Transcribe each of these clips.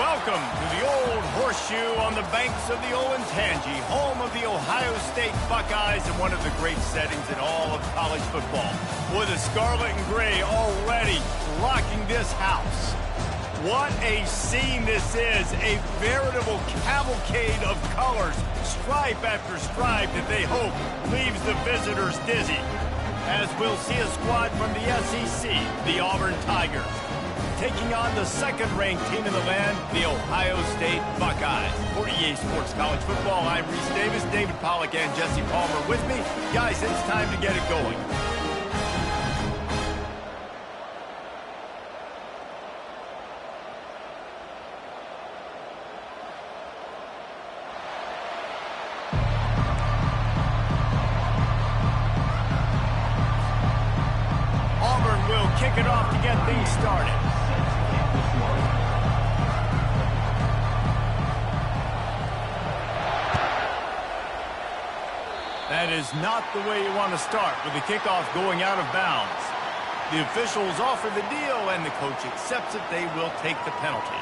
Welcome to the old horseshoe on the banks of the Olentangy, home of the Ohio State Buckeyes and one of the great settings in all of college football. With the scarlet and gray already rocking this house. What a scene this is, a veritable cavalcade of colors, stripe after stripe that they hope leaves the visitors dizzy. As we'll see a squad from the SEC, the Auburn Tigers, taking on the second-ranked team in the land, the Ohio State Buckeyes. For EA Sports College Football, I'm Reese Davis, David Pollack, and Jesse Palmer with me. Guys, it's time to get it going. Auburn will kick it off to get things started. That is not the way you want to start with the kickoff going out of bounds. The officials offer the deal, and the coach accepts it. They will take the penalty.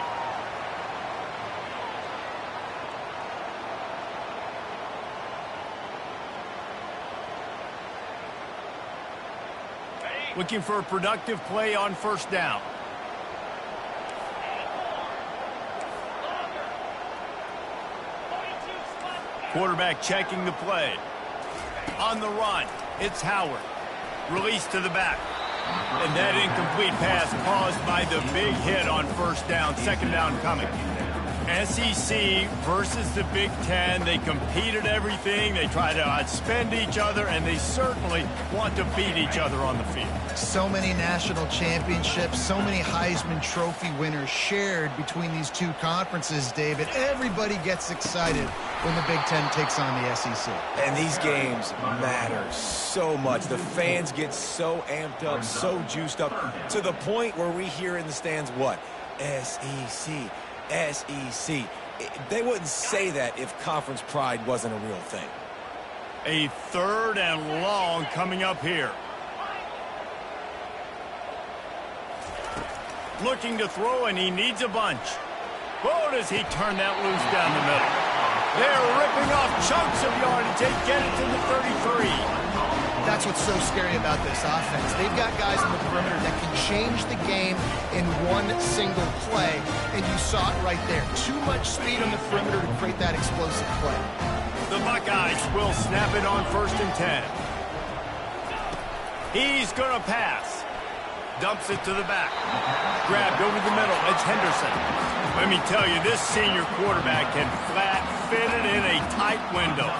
Looking for a productive play on first down. Quarterback checking the play. On the run, it's Howard. Release to the back. And that incomplete pass caused by the big hit on first down. Second down coming. SEC versus the Big Ten. They compete at everything. They try to outspend each other, and they certainly want to beat each other on the field. So many national championships, so many Heisman Trophy winners shared between these two conferences, David. Everybody gets excited when the Big Ten takes on the SEC. And these games matter so much. The fans get so amped up, so juiced up, to the point where we hear in the stands, what? SEC. SEC. They wouldn't say that if conference pride wasn't a real thing. A third and long coming up here. Looking to throw, and he needs a bunch. Whoa, does he turn that loose down the middle. They're ripping off chunks of yardage. They get it to the 33. That's what's so scary about this offense. They've got guys in the perimeter that can change the game in one single play, and you saw it right there. Too much speed on the perimeter to create that explosive play. The Buckeyes will snap it on 1st and 10. He's going to pass. Dumps it to the back. Grabbed over the middle. It's Henderson. Let me tell you, this senior quarterback can flat fit it in a tight window.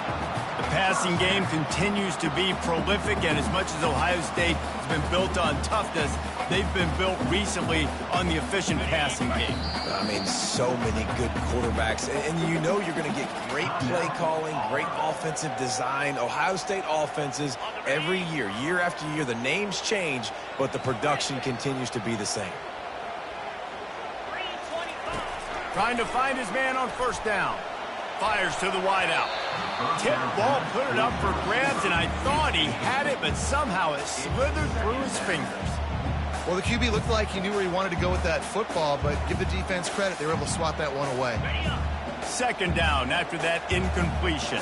The passing game continues to be prolific, and as much as Ohio State has been built on toughness, they've been built recently on the efficient passing game. I mean, so many good quarterbacks, and you know you're going to get great play calling, great offensive design. Ohio State offenses every year, year after year, the names change, but the production continues to be the same. Trying to find his man on first down. Fires to the wideout. Tip ball, put it up for grabs, and I thought he had it, but somehow it slithered through his fingers. Well, the QB looked like he knew where he wanted to go with that football, but give the defense credit. They were able to swat that one away. Second down after that incompletion.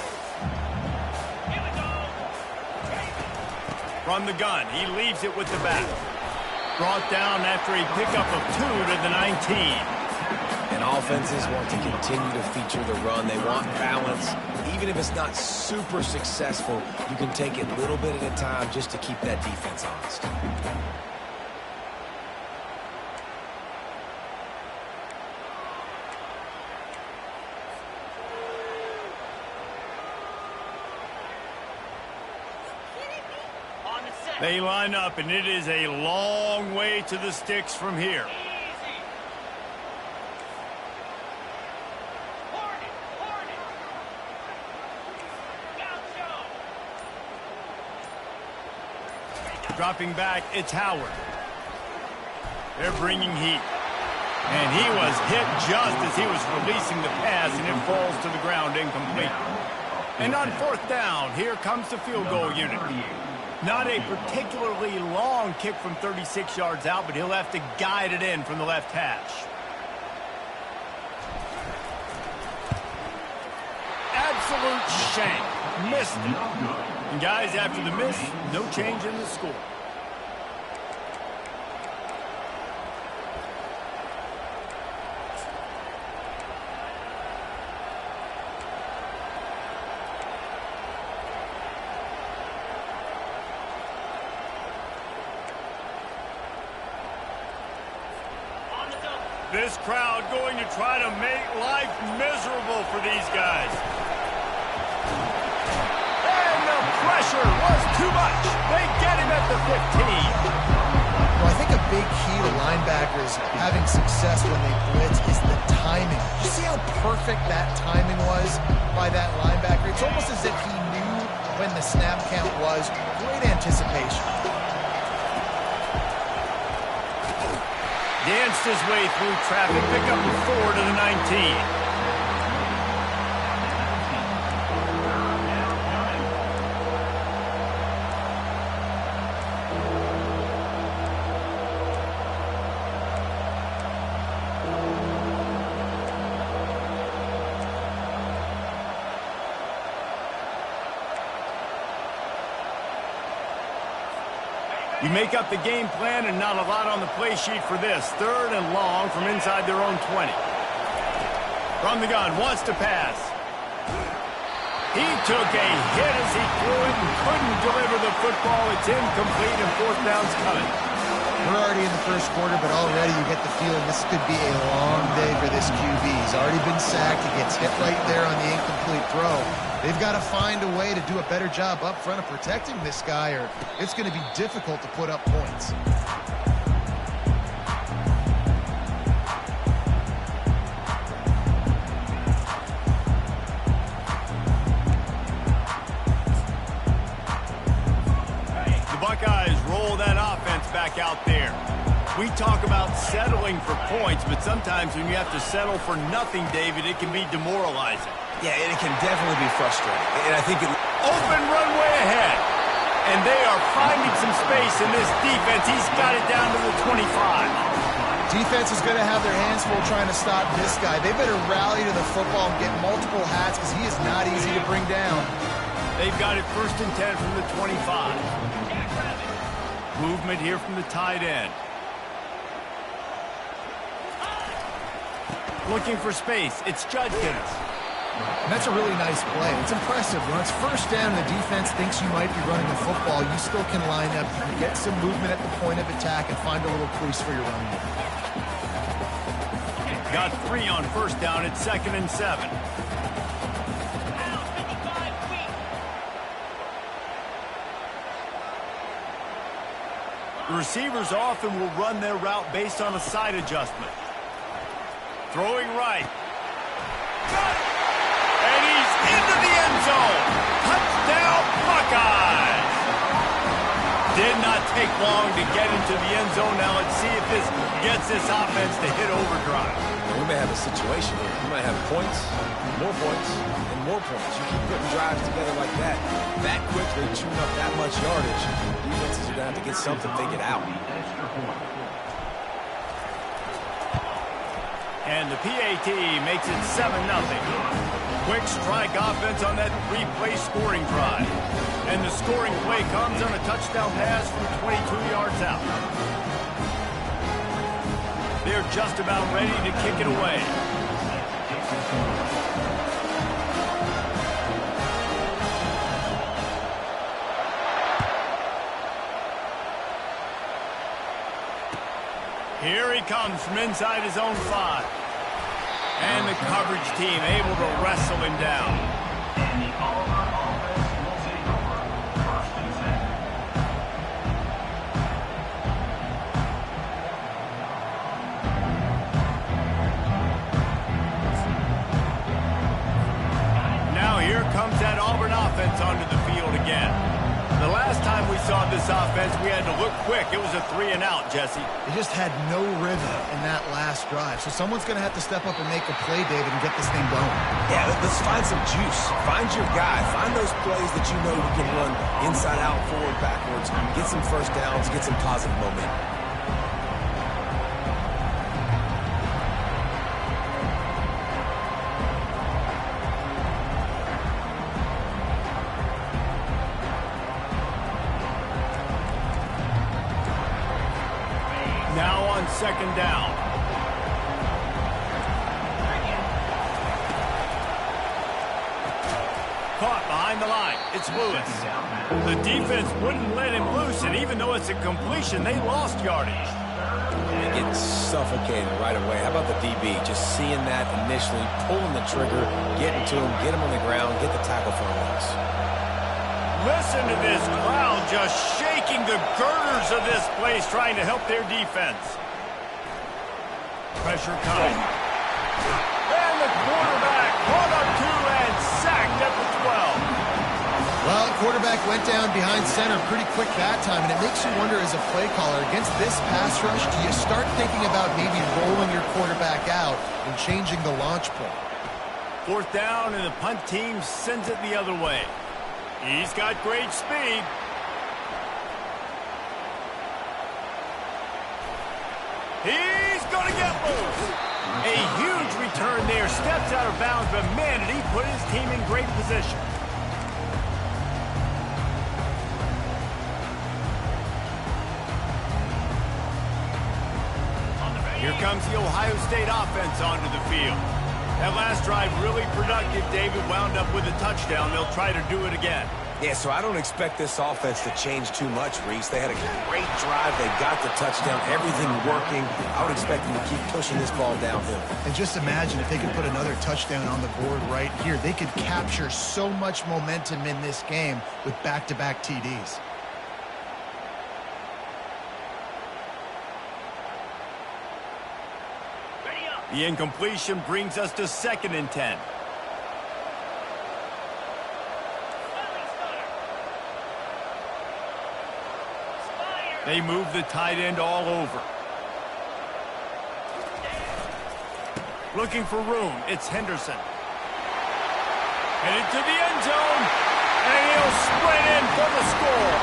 From the gun, he leaves it with the back. Brought down after a pickup of 2 to the 19. And offenses want to continue to feature the run. They want balance. Even if it's not super successful, you can take it little bit at a time just to keep that defense honest. They line up, and it is a long way to the sticks from here. Dropping back, it's Howard. They're bringing heat. And he was hit just as he was releasing the pass, and it falls to the ground incomplete. And on 4th down, here comes the field goal unit. Not a particularly long kick from 36 yards out, but he'll have to guide it in from the left hash. absolute shank. Missed it. And guys, after the miss, no change in the score. This crowd going to try to make life miserable for these guys. And the pressure was too much. They get him at the 15. Well, I think a big key to linebackers having success when they blitz is the timing. You see how perfect that timing was by that linebacker? It's almost as if he knew when the snap count was. Great anticipation. Danced his way through traffic, pick up a 4 to the 19. You make up the game plan and not a lot on the play sheet for this. 3rd and long from inside their own 20. From the gun, wants to pass. He took a hit as he threw it and couldn't deliver the football. It's incomplete and 4th down's coming. We're already in the first quarter, but already you get the feeling this could be a long day for this QB. He's already been sacked. He gets hit right there on the incomplete throw. They've got to find a way to do a better job up front of protecting this guy, or it's going to be difficult to put up points. The Buckeyes roll that offense back out there. We talk about settling for points, but sometimes when you have to settle for nothing, David, it can be demoralizing. Yeah, and it can definitely be frustrating. And I think open runway ahead. And they are finding some space in this defense. He's got it down to the 25. Defense is going to have their hands full trying to stop this guy. They better rally to the football and get multiple hats because he is not easy to bring down. They've got it 1st and 10 from the 25. Movement here from the tight end. Looking for space. It's Judkins. And that's a really nice play. It's impressive. When it's 1st down and the defense thinks you might be running the football, you still can line up, you can get some movement at the point of attack and find a little crease for your running game. Got 3 on 1st down. It's 2nd and 7. The receivers often will run their route based on a side adjustment. Throwing right. Got it! And he's into the end zone. Touchdown, Buckeyes! Did not take long to get into the end zone. Now let's see if this gets this offense to hit overdrive. we may have a situation here. We might have points, and more points. You keep putting drives together like that quickly, chewing up that much yardage. Defenses are going to have to get something figured out. And the PAT makes it 7-0. Quick strike offense on that three-play scoring drive. And the scoring play comes on a touchdown pass from 22 yards out. They're just about ready to kick it away. Here he comes from inside his own 5. And the coverage team able to wrestle him down. Now here comes that Auburn offense onto the field again. The last time we saw this offense, we had to look quick. It was a 3-and-out, Jesse. They just had no rhythm in that last drive. So someone's going to have to step up and make a play, David, and get this thing going. Yeah, let's find some juice. Find your guy. Find those plays that you know you can run inside out, forward, backwards. Get some first downs. Get some positive momentum. on second down. Caught behind the line. It's Lewis. The defense wouldn't let him loose, and even though it's a completion, they lost yardage. They get suffocated right away. How about the DB? Just seeing that initially, pulling the trigger, getting to him, get him on the ground, get the tackle for a loss. Listen to this crowd just shaking the girders of this place, trying to help their defense. Pressure coming. And the quarterback brought up 2 and sacked at the 12. Well, quarterback went down behind center pretty quick that time, and it makes you wonder as a play caller, against this pass rush, do you start thinking about maybe rolling your quarterback out and changing the launch point? 4th down, and the punt team sends it the other way. He's got great speed. He's going to get loose. A huge return there. Steps out of bounds, but man, did he put his team in great position. Here comes the Ohio State offense onto the field. That last drive really productive. David wound up with a touchdown. They'll try to do it again. Yeah, so I don't expect this offense to change too much, Reese. They had a great drive. They got the touchdown. Everything working. I would expect them to keep pushing this ball downhill. And just imagine if they could put another touchdown on the board right here. They could capture so much momentum in this game with back-to-back TDs. The incompletion brings us to 2nd and 10. They move the tight end all over. Looking for room. It's Henderson. Headed to the end zone. And he'll sprint in for the score.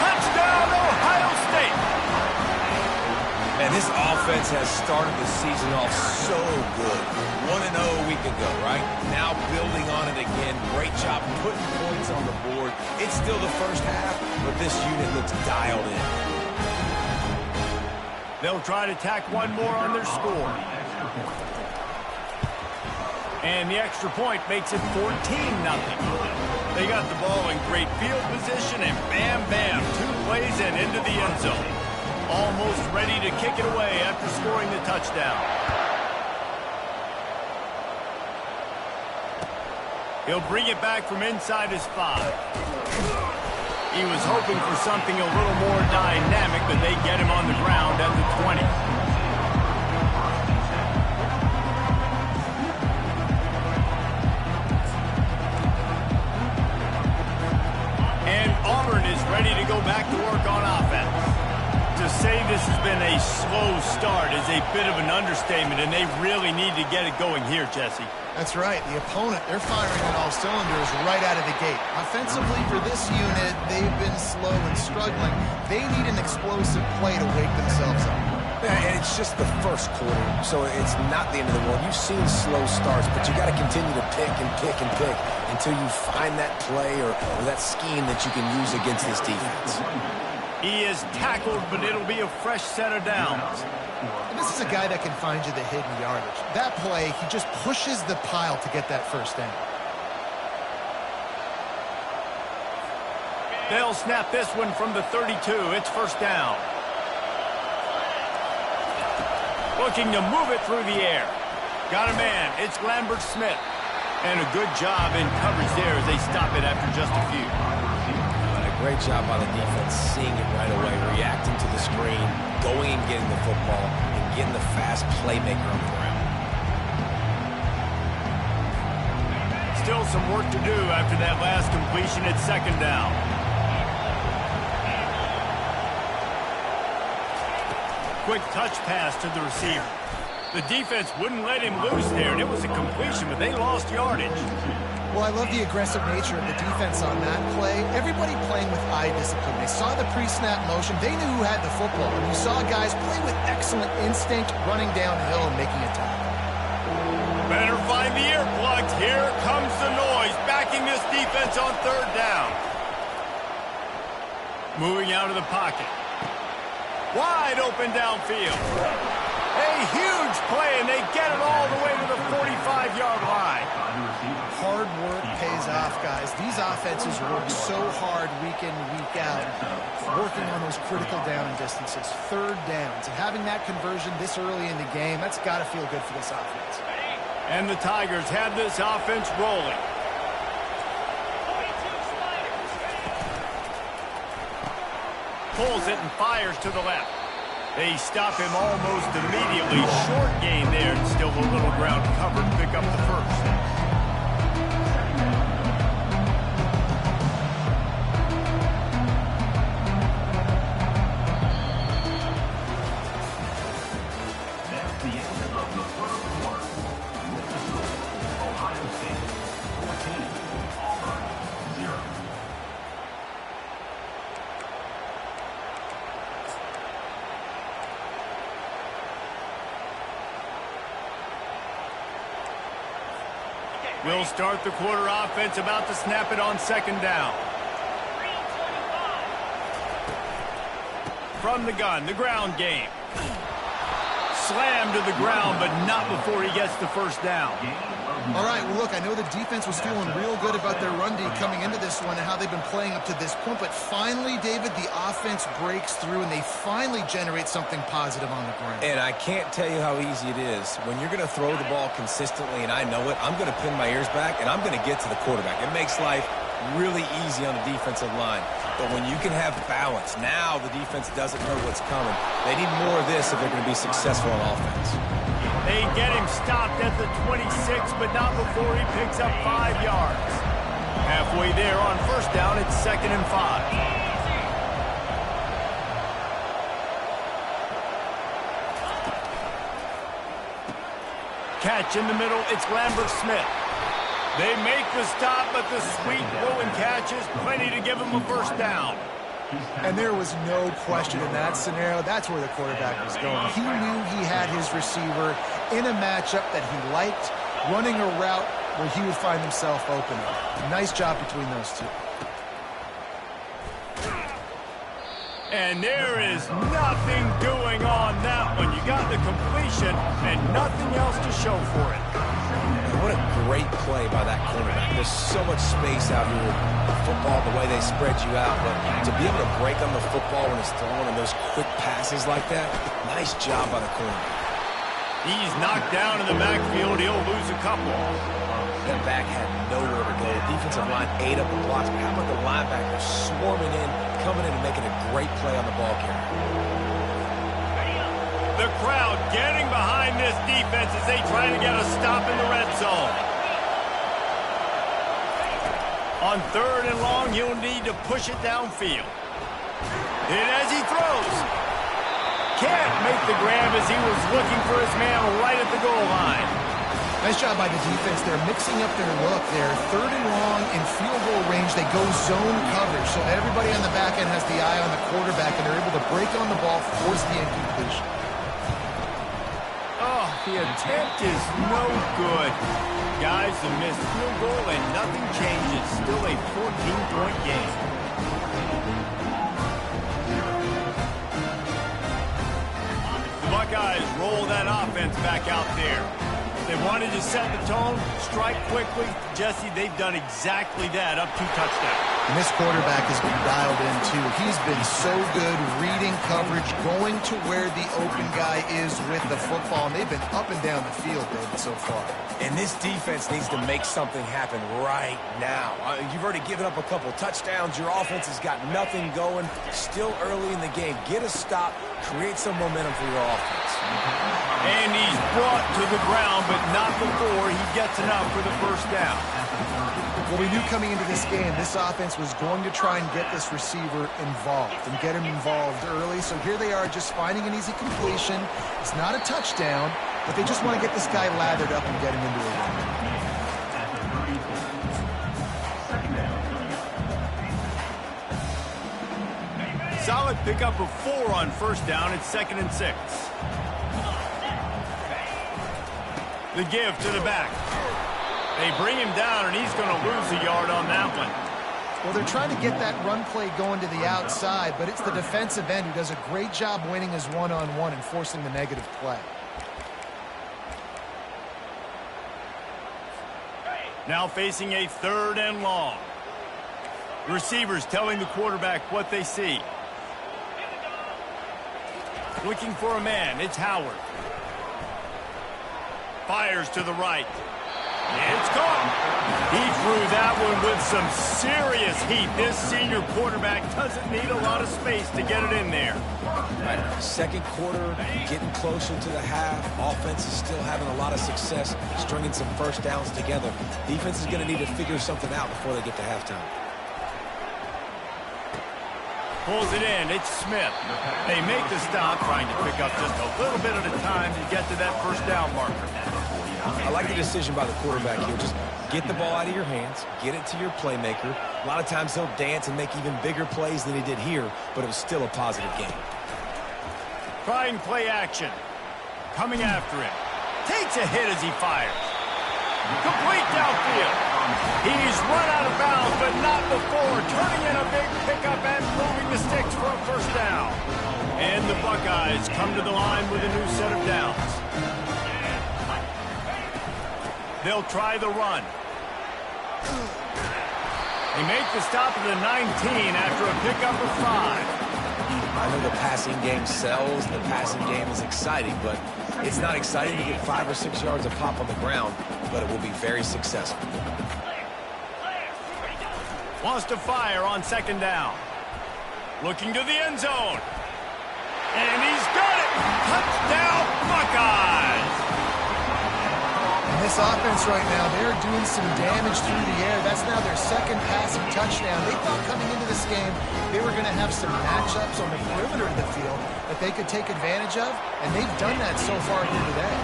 Touchdown, Ohio State. And this offense has started the season off so good. 1-0 a week ago, right? Now building on it again. Great job putting points on the board. It's still the first half, but this unit looks dialed in. They'll try to tack one more on their score. And the extra point makes it 14-0. They got the ball in great field position, and bam, bam, 2 plays and into the end zone. Almost ready to kick it away after scoring the touchdown. He'll bring it back from inside his 5. He was hoping for something a little more dynamic, but they get him on the ground at the 20. And Auburn is ready to go back to work on offense. To say this has been a slow start is a bit of an understatement, and they really need to get it going here, Jesse. That's right. The opponent, they're firing on all cylinders right out of the gate. Offensively, for this unit, they've been slow and struggling. They need an explosive play to wake themselves up. Yeah, and it's just the first quarter, so it's not the end of the world. You've seen slow starts, but you got to continue to pick and pick and pick until you find that play or that scheme that you can use against this defense. He is tackled, but it'll be a fresh set of downs. And this is a guy that can find you the hidden yardage. That play, he just pushes the pile to get that first down. They'll snap this one from the 32. It's 1st down. Looking to move it through the air. Got a man. It's Lambert Smith. And a good job in coverage there as they stop it after just a few. Great job by the defense, seeing it right away, reacting to the screen, going and getting the football, and getting the fast playmaker on the ground. Still some work to do after that last completion at 2nd down. Quick touch pass to the receiver. The defense wouldn't let him loose there, and it was a completion, but they lost yardage. Well, I love the aggressive nature of the defense on that play. Everybody playing with eye discipline. They saw the pre-snap motion. They knew who had the football. And you saw guys play with excellent instinct, running downhill and making a tackle. Better find the earplugs. Here comes the noise, backing this defense on 3rd down. Moving out of the pocket. Wide open downfield. A huge play, and they get it all the way to the 45-yard line. Hard work pays off, guys. These offenses work so hard week in, week out, working on those critical down distances, third downs, and having that conversion this early in the game, that's got to feel good for this offense. And the Tigers have this offense rolling. Pulls it and fires to the left. They stop him almost immediately. Short gain there, and still a little ground covered. Pick up the first. That's the end of the first quarter. Ohio State 14, Auburn 0. We'll start the quarter offense, about to snap it on second down. From the gun, the ground game. Slammed to the ground, but not before he gets the first down. All right, well, look, I know the defense was feeling real good about their run D coming into this one and how they've been playing up to this point, but finally, David, the offense breaks through and they finally generate something positive on the ground. And I can't tell you how easy it is. When you're going to throw the ball consistently, and I know it, I'm going to pin my ears back, and I'm going to get to the quarterback. It makes life really easy on the defensive line. But when you can have balance, now the defense doesn't know what's coming. They need more of this if they're going to be successful on offense. They get him stopped at the 26, but not before he picks up 5 yards. Halfway there on first down, it's 2nd and 5. Catch in the middle, it's Lambert-Smith. They make the stop, but the sweet throw-and catch is plenty to give him a first down. And there was no question in that scenario. That's where the quarterback was going. He knew he had his receiver in a matchup that he liked, running a route where he would find himself open. Nice job between those two. And there is nothing doing on that one. You got the completion and nothing else to show for it. What a great play by that quarterback. There's so much space out here in football, the way they spread you out. But to be able to break on the football when it's thrown and those quick passes like that, nice job by the quarterback. He's knocked down in the backfield. He'll lose a couple. That back had nowhere to go. The defensive line ate up the blocks. How about the linebackers swarming in, coming in and making a great play on the ball carrier? The crowd getting behind this defense as they try to get a stop in the red zone. On 3rd and long, he'll need to push it downfield. And as he throws, can't make the grab as he was looking for his man right at the goal line. Nice job by the defense. They're mixing up their look. They're 3rd and long in field goal range. They go zone coverage, so everybody on the back end has the eye on the quarterback, and they're able to break on the ball, force the incompletion. Oh, the attempt is no good. Guys, the missed field goal and nothing changes. Still a 14-point game. The Buckeyes roll that offense back out there. They wanted to set the tone, strike quickly. Jesse, they've done exactly that, up 2 touchdowns. And this quarterback has been dialed in, too. He's been so good reading coverage, going to where the open guy is with the football. And they've been up and down the field, David, so far. And this defense needs to make something happen right now. You've already given up a couple touchdowns. Your offense has got nothing going. Still early in the game. Get a stop. Create some momentum for your offense. And he's brought to the ground, but not before he gets enough for the first down. Well, we knew coming into this game, this offense was going to try and get this receiver involved and get him involved early. So here they are just finding an easy completion. It's not a touchdown, but they just want to get this guy lathered up and get him into a run. Solid pickup of 4 on first down. It's 2nd and 6. The give to the back. They bring him down, and he's going to lose a yard on that one. Well, they're trying to get that run play going to the outside, but it's the defensive end who does a great job winning his one-on-one and forcing the negative play. Now facing a 3rd and long. Receivers telling the quarterback what they see. Looking for a man, it's Howard. Fires to the right. It's caught. He threw that one with some serious heat. This senior quarterback doesn't need a lot of space to get it in there. Right. Second quarter, getting closer to the half. Offense is still having a lot of success stringing some first downs together. Defense is going to need to figure something out before they get to halftime. Pulls it in. It's Smith. They make the stop, trying to pick up just a little bit at a time to get to that first down marker. I like the decision by the quarterback here. Just get the ball out of your hands, get it to your playmaker. A lot of times he'll dance and make even bigger plays than he did here, but it was still a positive game. Trying play action. Coming after him. Takes a hit as he fires. Complete downfield. He's run out of bounds, but not before. Turning in a big pickup and moving the sticks for a first down. And the Buckeyes come to the line with a new set of downs. They'll try the run. They make the stop at the 19 after a pickup of 5. I know the passing game sells, the passing game is exciting, but it's not exciting to get 5 or 6 yards of pop on the ground, but it will be very successful. Wants to fire on 2nd down. Looking to the end zone. And he's got it! Touchdown, Buckeyes! This offense right now, they're doing some damage through the air. That's now their 2nd passing touchdown. They thought coming into this game they were going to have some matchups on the perimeter of the field that they could take advantage of, and they've done that so far here today.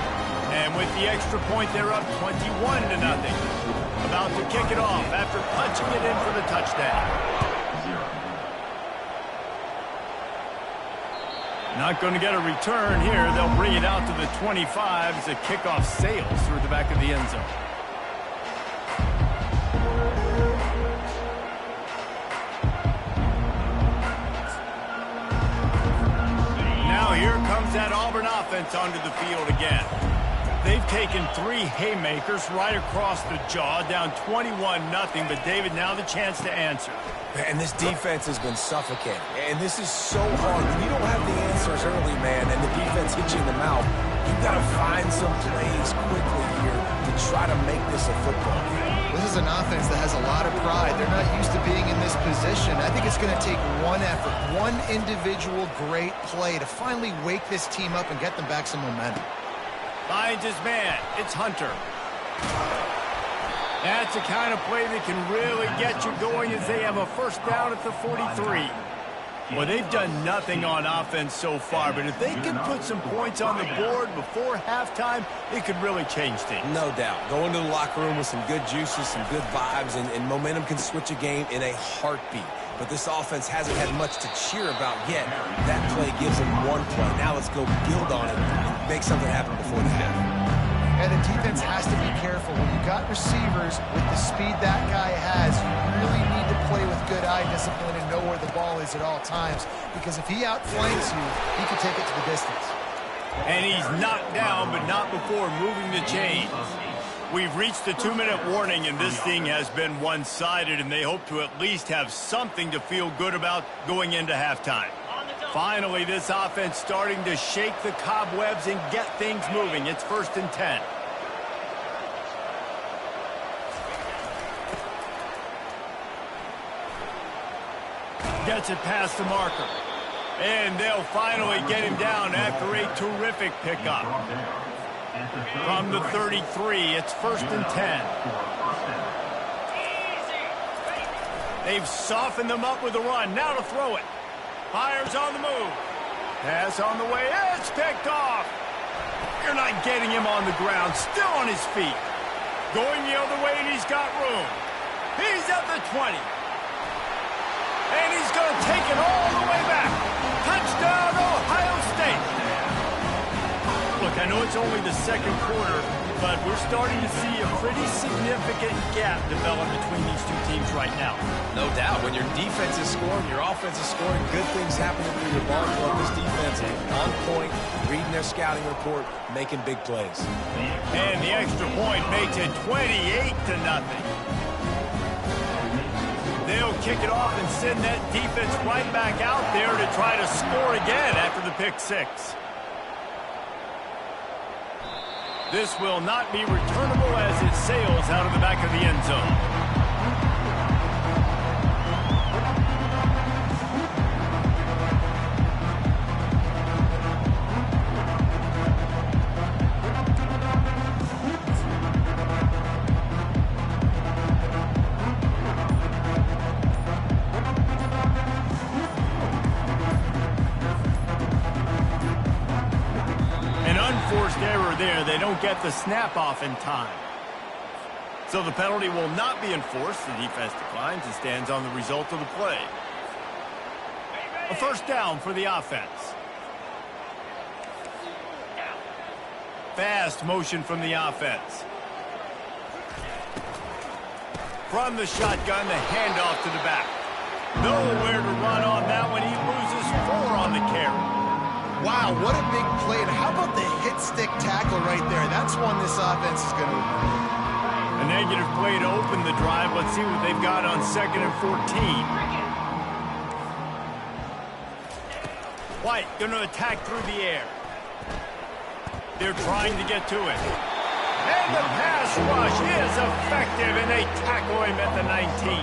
And with the extra point, they're up 21-0. About to kick it off after punching it in for the touchdown. Not going to get a return here. They'll bring it out to the 25 as the kickoff sails through the back of the end zone. Now here comes that Auburn offense onto the field again. They've taken 3 haymakers right across the jaw, down 21-0, but David, now the chance to answer. And this defense has been suffocating. And this is so hard. When you don't have the answers early, man, and the defense hits you in the mouth, you've got to find some plays quickly here to try to make this a football game. This is an offense that has a lot of pride. They're not used to being in this position. I think it's going to take one effort, one individual great play to finally wake this team up and get them back some momentum. Finds his man. It's Hunter. That's the kind of play that can really get you going as they have a first down at the 43. Well, they've done nothing on offense so far, but if they can put some points on the board before halftime, it could really change things. No doubt. Go into the locker room with some good juices, some good vibes, and momentum can switch a game in a heartbeat. But this offense hasn't had much to cheer about yet. That play gives them one play. Now let's go build on it and make something happen before the half. And the defense has to be careful. When you've got receivers with the speed that guy has, you really need to play with good eye discipline and know where the ball is at all times. Because if he outflanks you, he can take it to the distance. And he's knocked down, but not before moving the chains. We've reached the 2-minute warning, and this thing has been one-sided, and they hope to at least have something to feel good about going into halftime. Finally, this offense starting to shake the cobwebs and get things moving. It's 1st and 10. Gets it past the marker. And they'll finally get him down after a terrific pickup. From the 33, it's 1st and 10. They've softened them up with a run. Now to throw it. Fires on the move. Pass on the way. It's picked off. You're not getting him on the ground. Still on his feet. Going the other way, and he's got room. He's at the 20. And he's going to take it all the way back. Touchdown, Ohio State. Look, I know it's only the 2nd quarter, but we're starting to see a pretty significant gap develop between these two teams right now. No doubt. When your defense is scoring, your offense is scoring, good things happening for your ball club. This defense on point, reading their scouting report, making big plays. And the extra point makes it 28-0. They'll kick it off and send that defense right back out there to try to score again after the pick six. This will not be returnable as it sails out of the back of the end zone. There, they don't get the snap off in time. So the penalty will not be enforced. The defense declines and stands on the result of the play. A first down for the offense. Fast motion from the offense. From the shotgun, the handoff to the back. Nowhere to run on that one. He loses 4 on the carry. Wow, what a big play. And how about the hit-stick tackle right there? That's one this offense is going to win. A negative play to open the drive. Let's see what they've got on 2nd and 14. White going to attack through the air. They're trying to get to it. And the pass rush is effective, and they tackle him at the 19.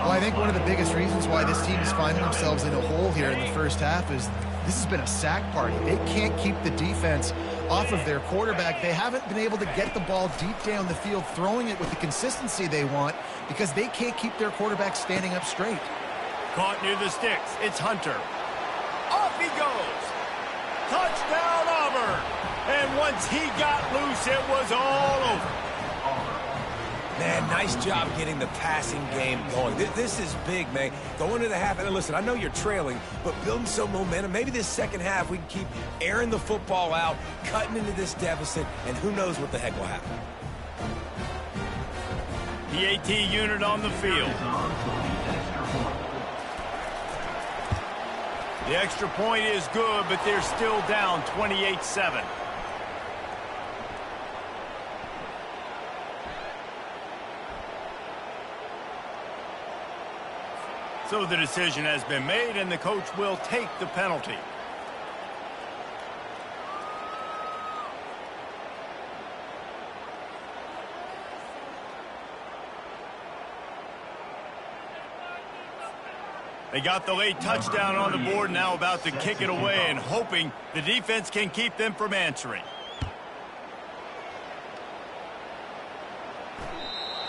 Well, I think one of the biggest reasons why this team is finding themselves in a hole here in the first half is this has been a sack party. They can't keep the defense off of their quarterback. They haven't been able to get the ball deep down the field, throwing it with the consistency they want because they can't keep their quarterback standing up straight. Caught near the sticks. It's Hunter. Off he goes. Touchdown, Auburn. And once he got loose, it was all over. Man, nice job getting the passing game going. This is big, man. Going into the half, and listen, I know you're trailing, but building some momentum. Maybe this second half we can keep airing the football out, cutting into this deficit, and who knows what the heck will happen. The AT unit on the field. The extra point is good, but they're still down 28-7. So the decision has been made, and the coach will take the penalty. They got the late touchdown on the board, now about to kick it away and hoping the defense can keep them from answering.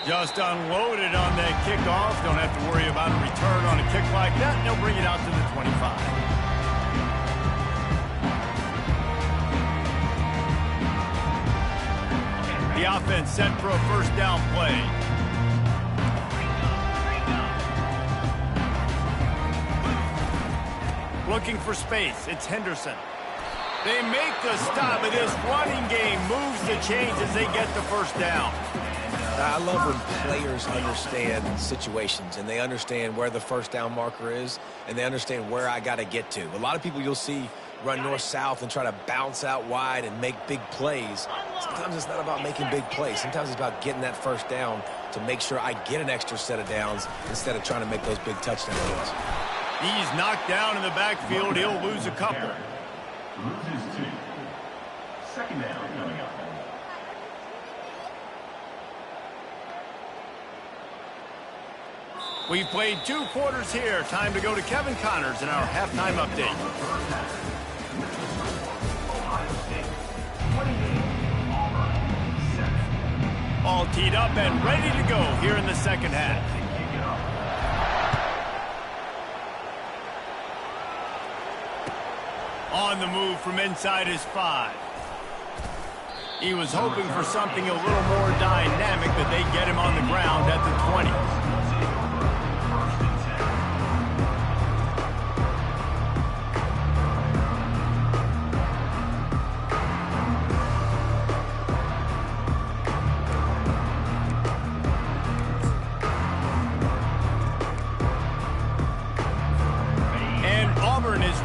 Just unloaded on that kickoff. Don't have to worry about a return on a kick like that. They'll bring it out to the 25. The offense set for a first down play. Looking for space. It's Henderson. They make the stop, but this running game moves the chains as they get the first down. I love when players understand situations and they understand where the first down marker is and they understand where I got to get to. A lot of people you'll see run north-south and try to bounce out wide and make big plays. Sometimes it's not about making big plays. Sometimes it's about getting that first down to make sure I get an extra set of downs instead of trying to make those big touchdown runs. He's knocked down in the backfield. He'll lose a couple. Loses 2. Second down coming up. We've played 2 quarters here. Time to go to Kevin Connors in our halftime update. All teed up and ready to go here in the second half. On the move from inside his 5. He was hoping for something a little more dynamic, but they get him on the ground at the 20.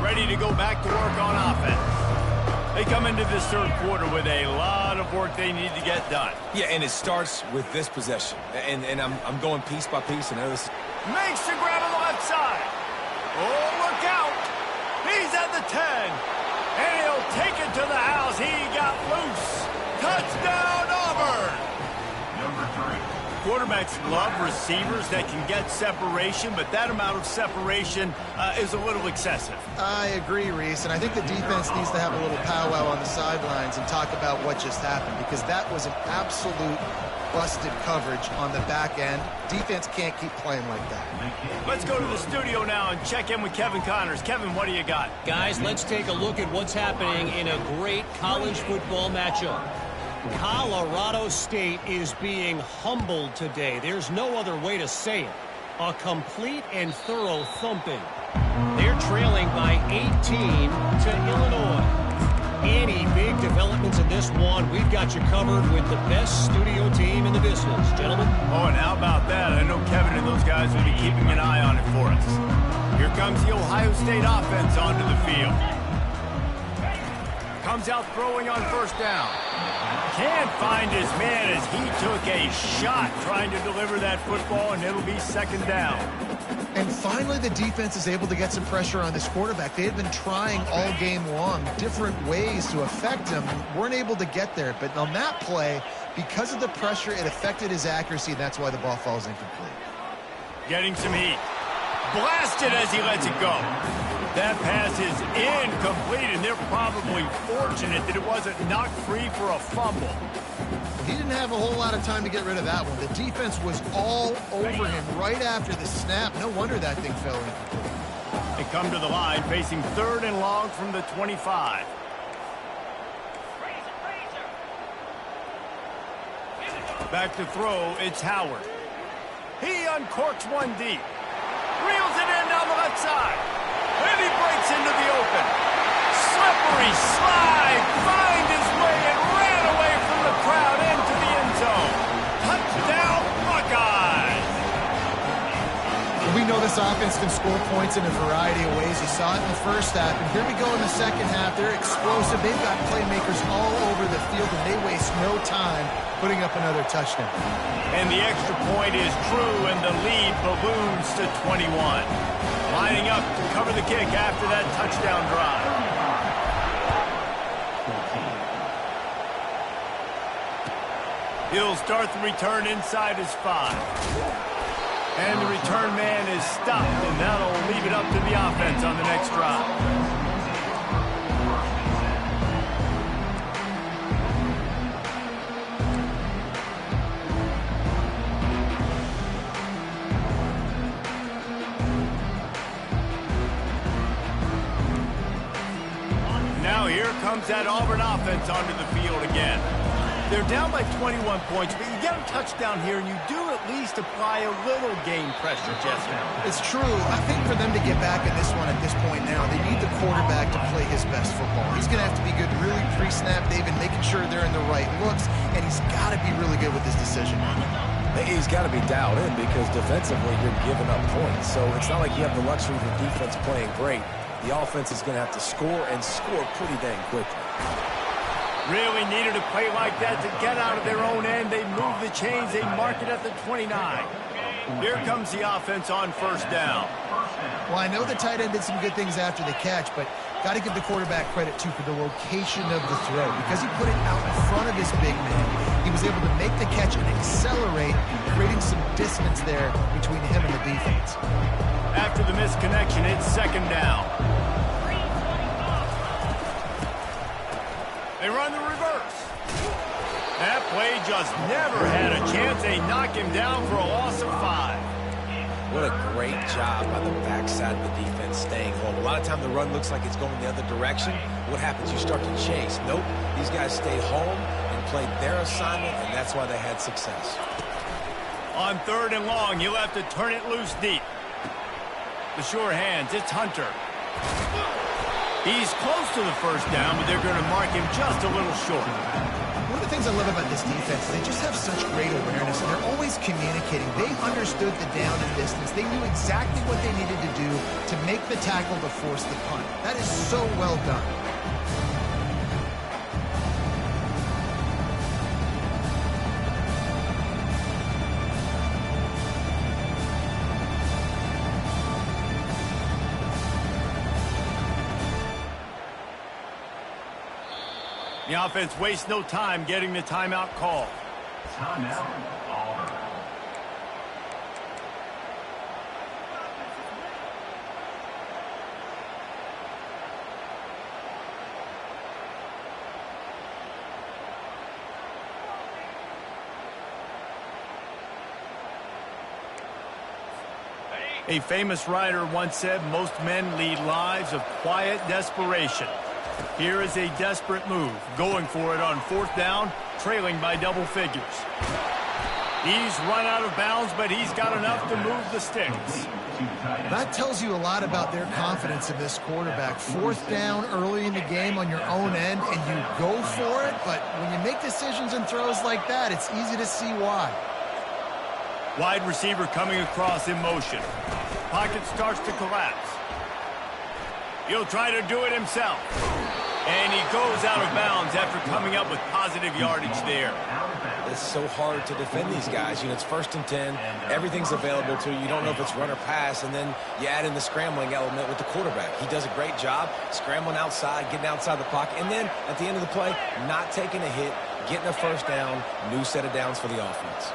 ready to go back to work on offense. They come into this third quarter with a lot of work they need to get done. Yeah, and it starts with this possession. And I'm going piece by piece. And this makes the grab on the left side. Oh, look out. He's at the 10. And he'll take it to the house. He got loose. Touchdown, Auburn. Number 3. Quarterbacks love receivers that can get separation, but that amount of separation is a little excessive. I agree, Reese, and I think the defense needs to have a little powwow on the sidelines and talk about what just happened, because that was an absolute busted coverage on the back end. Defense can't keep playing like that. Let's go to the studio now and check in with Kevin Connors. Kevin, what do you got? Guys, let's take a look at what's happening in a great college football matchup. Colorado State is being humbled today. There's no other way to say it. A complete and thorough thumping. They're trailing by 18 to Illinois. Any big developments in this one, we've got you covered with the best studio team in the business. Gentlemen? Oh, and how about that? I know Kevin and those guys will be keeping an eye on it for us. Here comes the Ohio State offense onto the field. Comes out throwing on first down. Can't find his man as he took a shot trying to deliver that football, and it'll be second down. And finally, the defense is able to get some pressure on this quarterback. They had been trying all game long different ways to affect him, weren't able to get there. But on that play, because of the pressure, it affected his accuracy, and that's why the ball falls incomplete. Getting some heat. Blasted as he lets it go. That pass is incomplete, and they're probably fortunate that it wasn't knocked free for a fumble. He didn't have a whole lot of time to get rid of that one. The defense was all over him right after the snap. No wonder that thing fell incomplete. They come to the line facing third and long from the 25. Back to throw, it's Howard. He uncorks one deep. Reels it in down the left side. And he breaks into the open. Slippery slide. Find his way and ran away from the crowd into the end zone. Touchdown, Buckeyes. We know this offense can score points in a variety of ways. You saw it in the first half, and here we go in the second half. They're explosive. They've got playmakers all over the field, and they waste no time putting up another touchdown. And the extra point is true, and the lead balloons to 21. Lining up to cover the kick after that touchdown drive. He'll start the return inside his 5. And the return man is stopped, and that'll leave it up to the offense on the next drive. Now here comes that Auburn offense onto the field again. They're down by 21 points, but you get a touchdown here, and you do at least apply a little game pressure, Jesse. It's true. I think for them to get back in this one at this point now, they need the quarterback to play his best football. He's going to have to be good really pre-snap, David, making sure they're in the right looks, and he's got to be really good with his decision. He's got to be dialed in because defensively you're giving up points. So it's not like you have the luxury of the defense playing great. The offense is going to have to score and score pretty dang quickly. Really needed a play like that to get out of their own end. They move the chains. They mark it at the 29. Here comes the offense on first down. Well, I know the tight end did some good things after the catch, but got to give the quarterback credit, too, for the location of the throw. Because he put it out in front of his big man, he was able to make the catch and accelerate, creating some distance there between him and the defense. After the misconnection, it's second down. They run the reverse. That play just never had a chance. They knock him down for a loss of 5. What a great job by the backside of the defense staying home. A lot of time the run looks like it's going the other direction. What happens? You start to chase. Nope. These guys stayed home and played their assignment, and that's why they had success. On third and long, he'll have to turn it loose deep. The sure hands, it's Hunter. He's close to the first down, but they're going to mark him just a little short. One of the things I love about this defense is they just have such great awareness, and they're always communicating. They understood the down and distance. They knew exactly what they needed to do to make the tackle to force the punt. That is so well done. The offense wastes no time getting the timeout call. Timeout, Auburn. A famous writer once said, most men lead lives of quiet desperation. Here is a desperate move, going for it on 4th down, trailing by double figures. He's run out of bounds, but he's got enough to move the sticks. That tells you a lot about their confidence in this quarterback. 4th down early in the game on your own end, and you go for it, but when you make decisions and throws like that, it's easy to see why. Wide receiver coming across in motion. Pocket starts to collapse. He'll try to do it himself. And he goes out of bounds after coming up with positive yardage there. It's so hard to defend these guys. You know, it's 1st and 10. Everything's available to you. You don't know if it's run or pass, and then you add in the scrambling element with the quarterback. He does a great job scrambling outside, getting outside the pocket, and then at the end of the play, not taking a hit, getting a 1st down, new set of downs for the offense.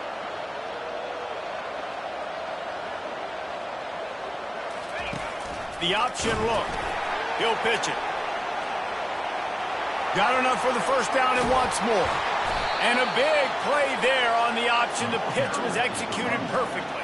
The option look. He'll pitch it. Got enough for the 1st down and wants more. And a big play there on the option. The pitch was executed perfectly.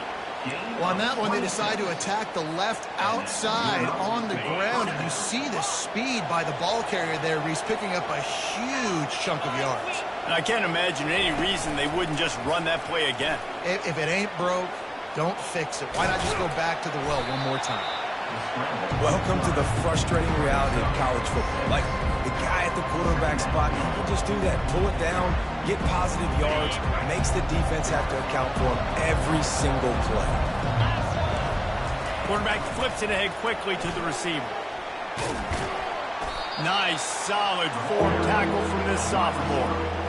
Well, on that one, they decide to attack the left outside on the ground. And you see the speed by the ball carrier there, Reese, picking up a huge chunk of yards. And I can't imagine any reason they wouldn't just run that play again. If it ain't broke, don't fix it. Why not just go back to the well one more time? Welcome to the frustrating reality of college football. Like, the guy at the quarterback spot, he can just do that, pull it down, get positive yards, makes the defense have to account for him every single play. Quarterback flips it ahead quickly to the receiver. Nice, solid form tackle from this sophomore.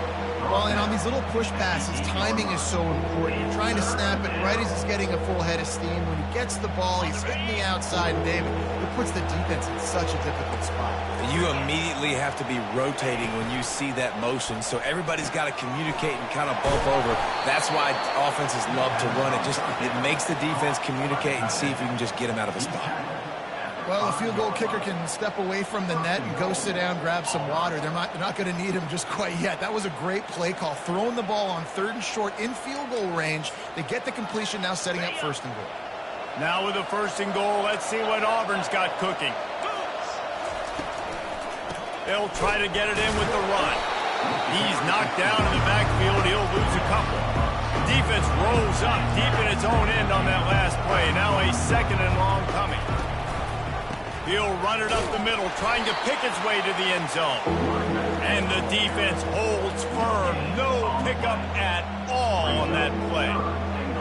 Well, and on these little push passes, timing is so important. You're trying to snap it right as he's getting a full head of steam. When he gets the ball, he's hitting the outside, and David, it puts the defense in such a difficult spot. You immediately have to be rotating when you see that motion, so everybody's got to communicate and kind of bump over. That's why offenses love to run it. It makes the defense communicate and see if you can just get him out of a spot. Well, a field goal kicker can step away from the net and go sit down, grab some water. They're not going to need him just quite yet. That was a great play call. Throwing the ball on 3rd and short in field goal range. They get the completion, now setting up 1st and goal. Now with the 1st and goal, let's see what Auburn's got cooking. They'll try to get it in with the run. He's knocked down in the backfield. He'll lose a couple. The defense rolls up deep in its own end on that last play. Now a 2nd and long coming. He'll run it up the middle, trying to pick its way to the end zone. And the defense holds firm. No pickup at all on that play.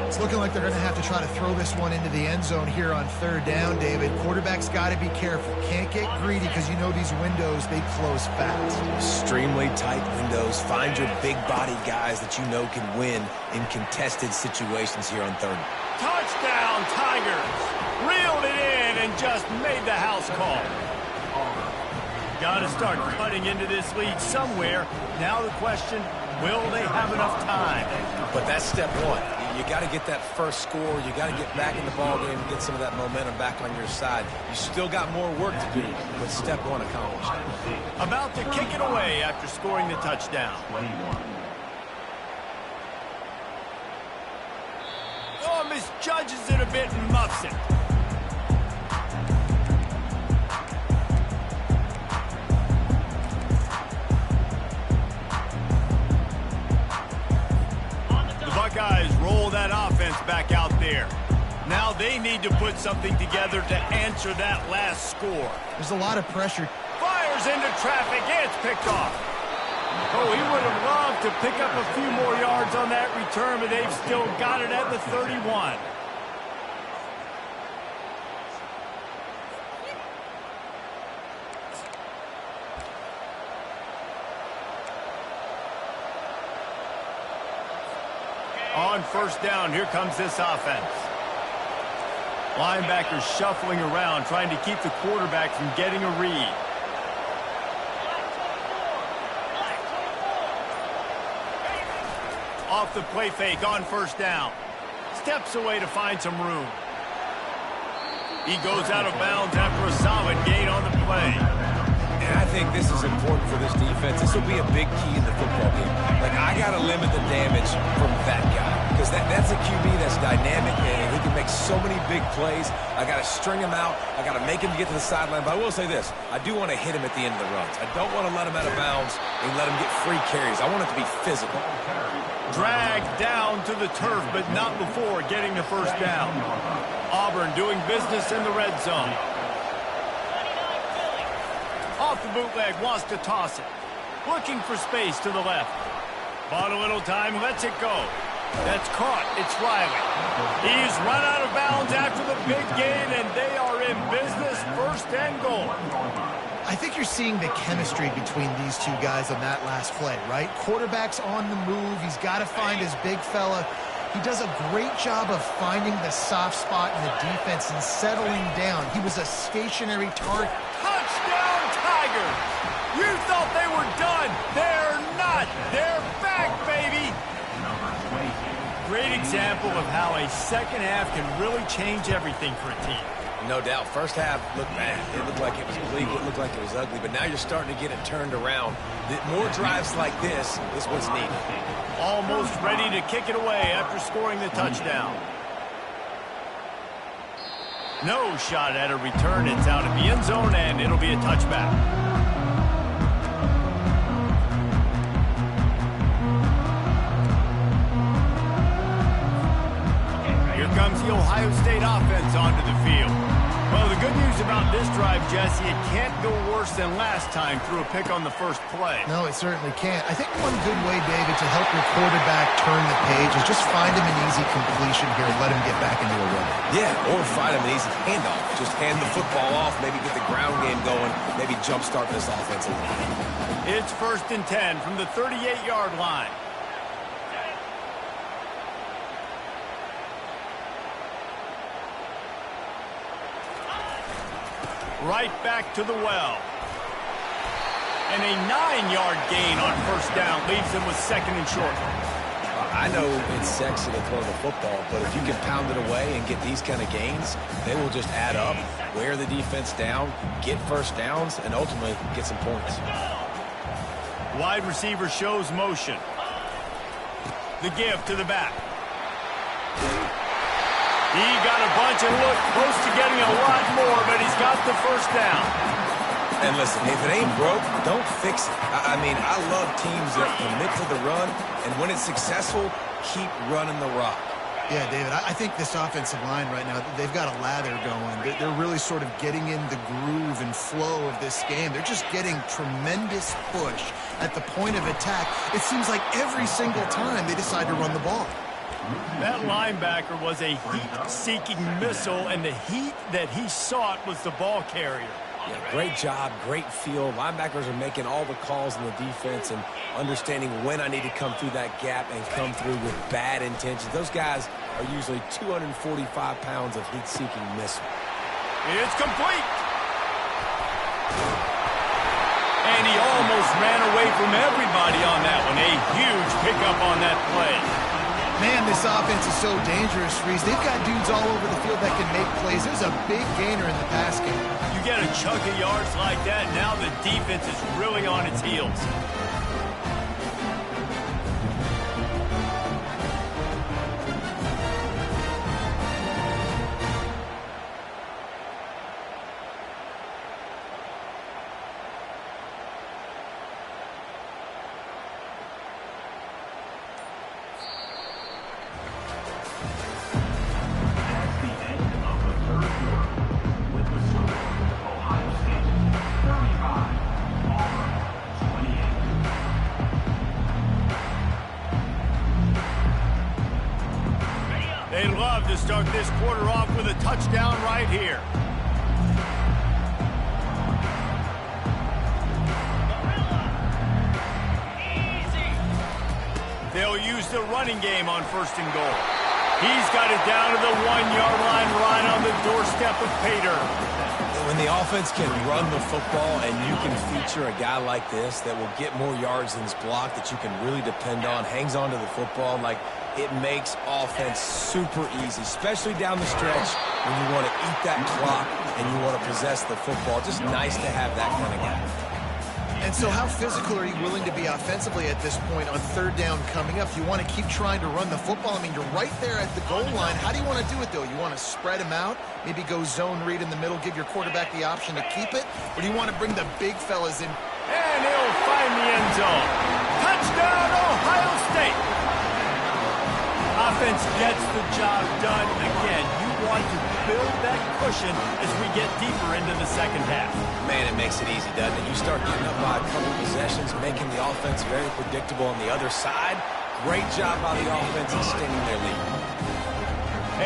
It's looking like they're going to have to try to throw this one into the end zone here on 3rd down, David. Quarterback's got to be careful. Can't get greedy because you know these windows, they close fast. Extremely tight windows. Find your big-bodied guys that you know can win in contested situations here on 3rd. Touchdown, Tigers! Reeled it in and just made the house call. Got to start cutting into this lead somewhere. Now the question, will they have enough time? But that's step one. You got to get that first score. You got to get back in the ball game and get some of that momentum back on your side. You still got more work to do, but step one accomplished. About to kick it away after scoring the touchdown. Oh, misjudges it a bit and muffs it. Buckeyes roll that offense back out there. Now they need to put something together to answer that last score. There's a lot of pressure. Fires into traffic. It's picked off. Oh, he would have loved to pick up a few more yards on that return, but they've still got it at the 31. first down. Here comes this offense. Linebackers shuffling around, trying to keep the quarterback from getting a read. Off the play fake on first down. Steps away to find some room. He goes out of bounds after a solid gain on the play. And I think this is important for this defense. This will be a big key in the football game. Like, I got to limit the damage from that guy. Because that's a QB that's dynamic, and he can make so many big plays. I got to string him out. I got to make him get to the sideline. But I will say this. I do want to hit him at the end of the runs. I don't want to let him out of bounds and let him get free carries. I want it to be physical. Dragged down to the turf, but not before getting the first down. Auburn doing business in the red zone. Off the bootleg, wants to toss it. Looking for space to the left. Bought a little time, lets it go. That's caught. It's Riley. He's run out of bounds after the big gain, and they are in business, first and goal. I think you're seeing the chemistry between these two guys on that last play, right? Quarterback's on the move. He's got to find his big fella. He does a great job of finding the soft spot in the defense and settling down. He was a stationary target. Touchdown, Tigers! You thought they were done. They're not. They're back, baby. Great example of how a second half can really change everything for a team. No doubt. First half looked bad. It looked like it was bleak. It looked like it was ugly. But now you're starting to get it turned around. More drives like this is what's needed. Almost ready to kick it away after scoring the touchdown. No shot at a return. It's out of the end zone, and it'll be a touchback. Here comes the Ohio State offense onto the field. Well, the good news about this drive, Jesse, it can't go worse than last time through a pick on the first play. No, it certainly can't. I think one good way, David, to help your quarterback turn the page is just find him an easy completion here and let him get back into a rhythm. Yeah, or find him an easy handoff. Just hand the football off, maybe get the ground game going, maybe jumpstart this offense a little bit. It's 1st and 10 from the 38-yard line. Right back to the well. And a 9-yard gain on first down leaves them with 2nd and short. I know it's sexy to throw the football, but if you can pound it away and get these kind of gains, they will just add up, wear the defense down, get first downs, and ultimately get some points. Wide receiver shows motion. The give to the back. He got a bunch and looked close to getting a lot more, but he's got the first down. And listen, if it ain't broke, don't fix it. I mean, I love teams that commit to the run, and when it's successful, keep running the rock. Yeah, David, I think this offensive line right now, they've got a lather going. They're really sort of getting in the groove and flow of this game. They're just getting tremendous push at the point of attack. It seems like every single time they decide to run the ball. That linebacker was a heat-seeking missile, and the heat that he sought was the ball carrier. Yeah, great job, great feel. Linebackers are making all the calls in the defense and understanding when I need to come through that gap and come through with bad intentions. Those guys are usually 245 pounds of heat-seeking missile. It's complete. And he almost ran away from everybody on that one. A huge pickup on that play. Man, this offense is so dangerous, Reese. They've got dudes all over the field that can make plays. There's a big gainer in the pass game. You get a chunk of yards like that, now the defense is really on its heels. They'd love to start this quarter off with a touchdown right here. They'll use the running game on 1st and goal. He's got it down to the 1-yard line, right on the doorstep of pay dirt. When the offense can run the football and you can feature a guy like this that will get more yards than his block, that you can really depend on, hangs on to the football, like, it makes offense super easy, especially down the stretch when you want to eat that clock and you want to possess the football. Just nice to have that kind of guy. And so how physical are you willing to be offensively at this point on 3rd down coming up? You want to keep trying to run the football. I mean, you're right there at the goal line. How do you want to do it, though? You want to spread him out, maybe go zone read in the middle, give your quarterback the option to keep it? Or do you want to bring the big fellas in? And he'll find the end zone. Touchdown, Ohio State. Offense gets the job done. Again, you want to build that cushion as we get deeper into the 2nd half. Man, it makes it easy, doesn't it? You start getting up by a couple possessions, making the offense very predictable on the other side. Great job by the offense extending their lead.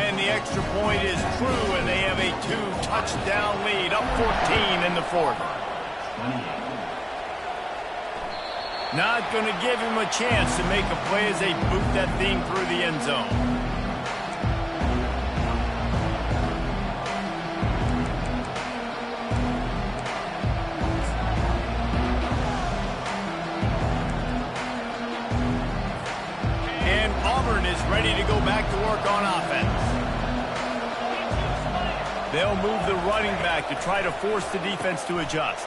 And the extra point is true, and they have a 2-touchdown lead, up 14 in the 4th. Not going to give him a chance to make a play as they boot that thing through the end zone. And Auburn is ready to go back to work on offense. They'll move the running back to try to force the defense to adjust.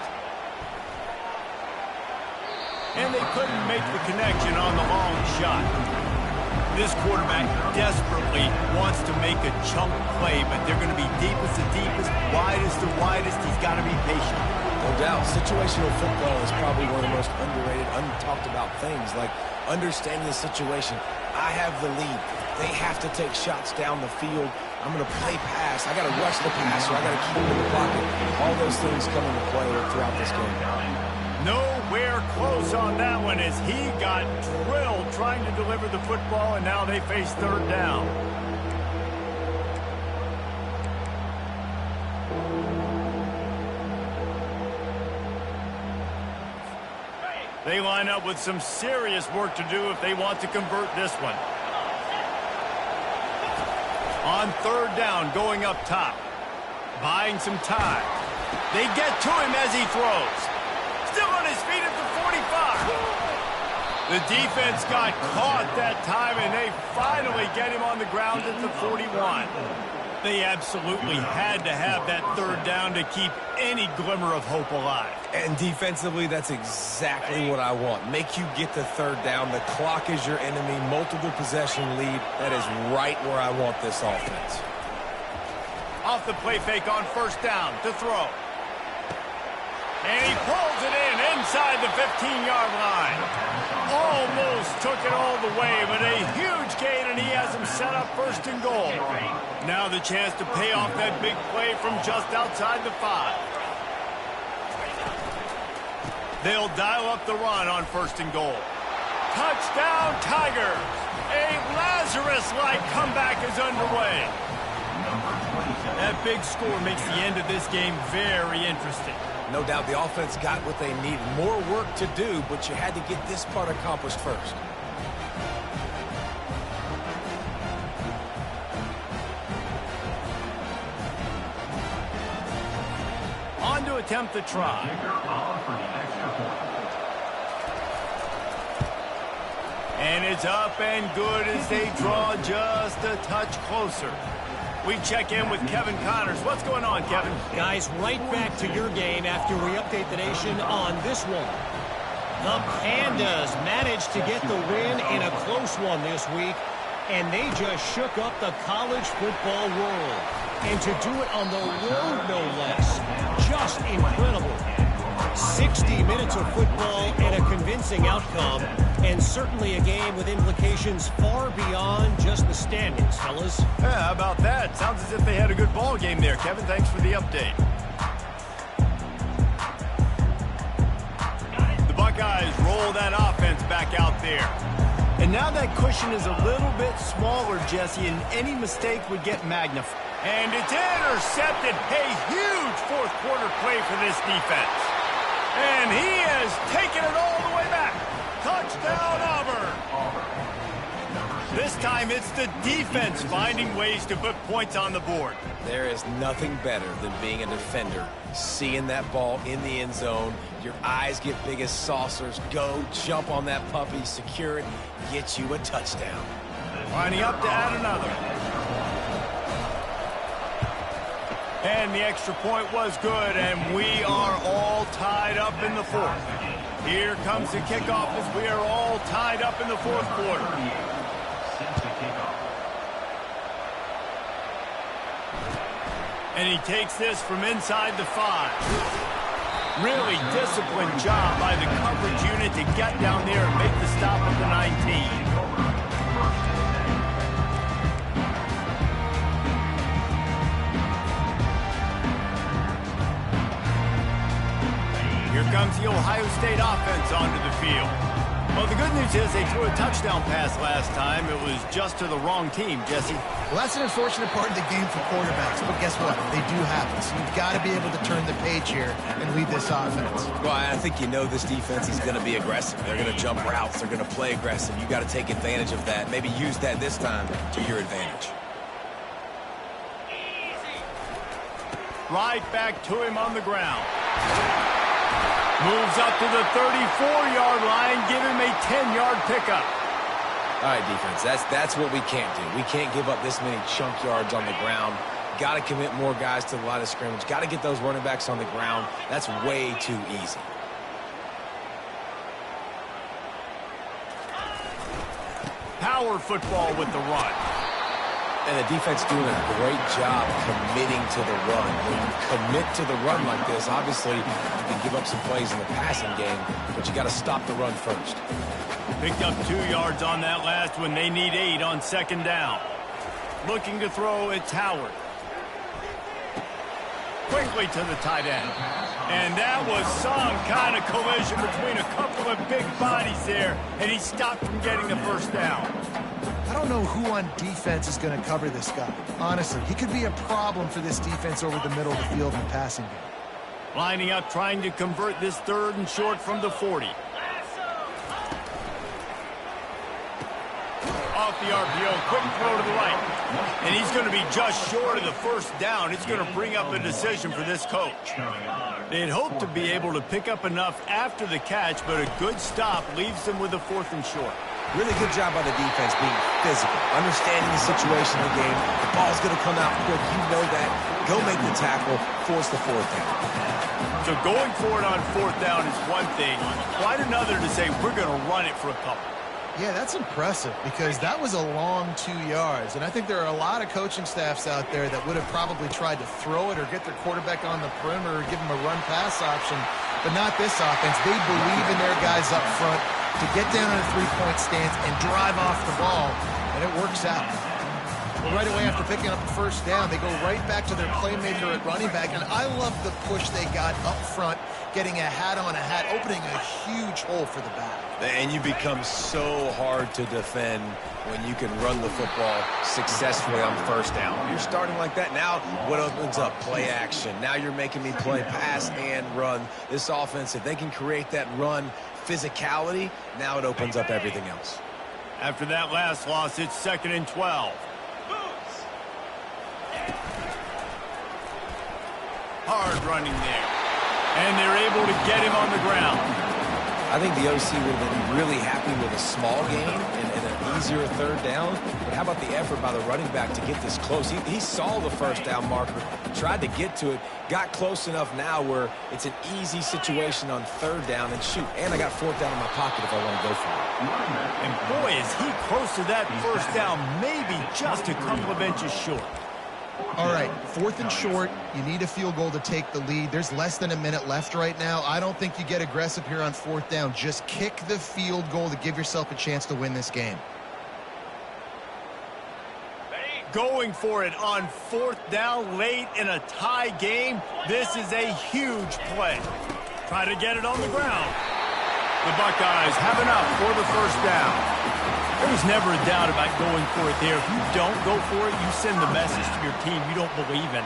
And they couldn't make the connection on the long shot. This quarterback desperately wants to make a chunk play, but they're going to be deepest to deepest, widest to widest. He's got to be patient. No doubt. Situational football is probably one of the most underrated, untalked about things, like understanding the situation. I have the lead. They have to take shots down the field. I'm going to play pass. I got to rush the passer. I got to keep him in the pocket. All those things come into play throughout this game. Nowhere close on that one as he got drilled trying to deliver the football, and now they face 3rd down. They line up with some serious work to do if they want to convert this one. On 3rd down, going up top. Buying some time. They get to him as he throws. Still on his feet at the 45. The defense got caught that time, and they finally get him on the ground at the 41. They absolutely had to have that 3rd down to keep any glimmer of hope alive. And defensively, that's exactly what I want. Make you get the 3rd down. The clock is your enemy. Multiple possession lead. That is right where I want this offense. Off the play fake on 1st down to throw. And he pulls it in inside the 15-yard line. Almost took it all the way, but a huge gain, and he has him set up 1st and goal. Now the chance to pay off that big play from just outside the 5. They'll dial up the run on 1st and goal. Touchdown, Tigers! A Lazarus-like comeback is underway. That big score makes the end of this game very interesting. No doubt the offense got what they needed. More work to do, but you had to get this part accomplished first. On to attempt the try. And it's up and good as they draw just a touch closer. We check in with Kevin Connors. What's going on, Kevin? Guys, right back to your game after we update the nation on this one. The Pandas managed to get the win in a close one this week, and they just shook up the college football world. And to do it on the road, no less. Just incredible. 60 minutes of football and a convincing outcome, and certainly a game with implications far beyond just the standings, fellas. Yeah, how about that? Sounds as if they had a good ball game there, Kevin. Thanks for the update. The Buckeyes roll that offense back out there. And now that cushion is a little bit smaller, Jesse, and any mistake would get magnified. And it's intercepted. A huge fourth-quarter play for this defense. And he has taken it all the way back. Touchdown, Auburn. This time it's the defense finding ways to put points on the board. There is nothing better than being a defender, seeing that ball in the end zone, your eyes get big as saucers, go, jump on that puppy, secure it, get you a touchdown. Lining up to add another. And the extra point was good, and we are all tied up in the fourth. Here comes the kickoff as we are all tied up in the fourth quarter. And he takes this from inside the 5. Really disciplined job by the coverage unit to get down there and make the stop at the 19. Here comes the Ohio State offense onto the field. Well, the good news is they threw a touchdown pass last time. It was just to the wrong team, Jesse. Well, that's an unfortunate part of the game for quarterbacks, but guess what? They do happen, so you've got to be able to turn the page here and lead this offense. Well, I think you know this defense is going to be aggressive. They're going to jump routes. They're going to play aggressive. You got to take advantage of that. Maybe use that this time to your advantage. Right back to him on the ground. Moves up to the 34-yard line, give him a 10-yard pickup. All right, defense, that's what we can't do. We can't give up this many chunk yards on the ground. Got to commit more guys to the line of scrimmage. Got to get those running backs on the ground. That's way too easy. Power football with the run. And the defense doing a great job committing to the run. When you commit to the run like this, obviously you can give up some plays in the passing game, but you got to stop the run first. Picked up 2 yards on that last one. They need 8 on second down. Looking to throw, it's Howard. Quickly to the tight end. And that was some kind of collision between a couple of big bodies there, and he stopped from getting the first down. I don't know who on defense is going to cover this guy. Honestly, he could be a problem for this defense over the middle of the field in the passing game. Lining up, trying to convert this 3rd and short from the 40. Off the RPO, quick throw to the right. And he's going to be just short of the first down. It's going to bring up a decision for this coach. They'd hoped to be able to pick up enough after the catch, but a good stop leaves them with a 4th and short. Really good job by the defense being physical, understanding the situation in the game. The ball's going to come out quick. You know that. Go make the tackle, force the 4th down. So going for it on 4th down is one thing. Quite another to say we're going to run it for a couple. Yeah, that's impressive because that was a long 2 yards. And I think there are a lot of coaching staffs out there that would have probably tried to throw it or get their quarterback on the perimeter or give him a run-pass option. But not this offense. They believe in their guys up front to get down in a 3-point stance and drive off the ball, and it works out. Well, right away after picking up the first down, they go right back to their playmaker at running back, and I love the push they got up front, getting a hat on a hat, opening a huge hole for the back. And you become so hard to defend when you can run the football successfully on 1st down. You're starting like that. Now what opens up? Play action. Now you're making me play pass and run. This offense, if they can create that run physicality, now it opens up everything else. After that last loss, it's 2nd and 12. Hard running there. And they're able to get him on the ground. I think the OC would have been really happy with a small gain and an easier 3rd down. But how about the effort by the running back to get this close? He saw the first down marker, tried to get to it, got close enough now where it's an easy situation on 3rd down. And shoot, and I got 4th down in my pocket if I want to go for it. And boy, is he close to that first down, maybe just a couple of inches short. All right, 4th and short. You need a field goal to take the lead. There's less than a minute left right now. I don't think you get aggressive here on 4th down. Just kick the field goal to give yourself a chance to win this game. Going for it on 4th down late in a tie game. This is a huge play. Try to get it on the ground. The Buckeyes have enough for the first down. There's never a doubt about going for it there. If you don't go for it, you send the message to your team you don't believe in.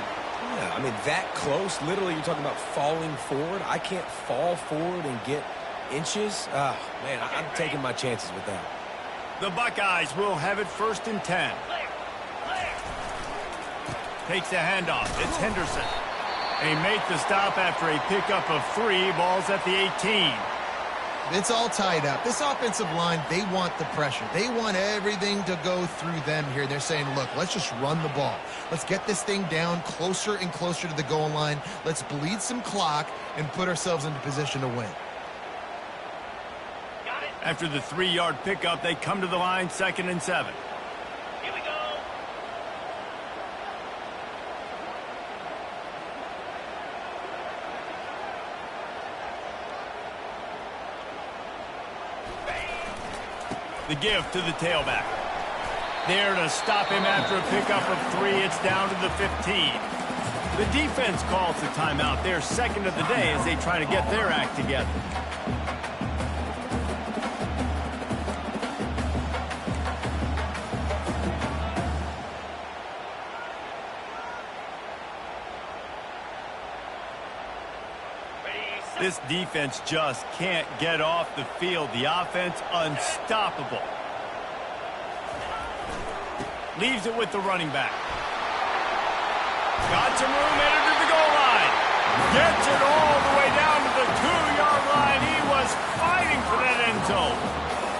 Yeah, I mean, that close, literally you're talking about falling forward. I can't fall forward and get inches. Man, I'm taking my chances with that. The Buckeyes will have it 1st and 10. Takes a handoff. It's Henderson. They make the stop after a pickup of 3. Ball's at the 18. It's all tied up. This offensive line, they want the pressure. They want everything to go through them here. They're saying, look, let's just run the ball. Let's get this thing down closer and closer to the goal line. Let's bleed some clock and put ourselves into position to win. After the 3-yard pickup, they come to the line, 2nd and 7. Here we go. The give to the tailback. There to stop him after a pickup of 3. It's down to the 15. The defense calls the timeout. Their 2nd of the day as they try to get their act together. This defense just can't get off the field. The offense unstoppable. Leaves it with the running back. Got some room, headed to the goal line. Gets it all the way down to the 2-yard line. He was fighting for that end zone.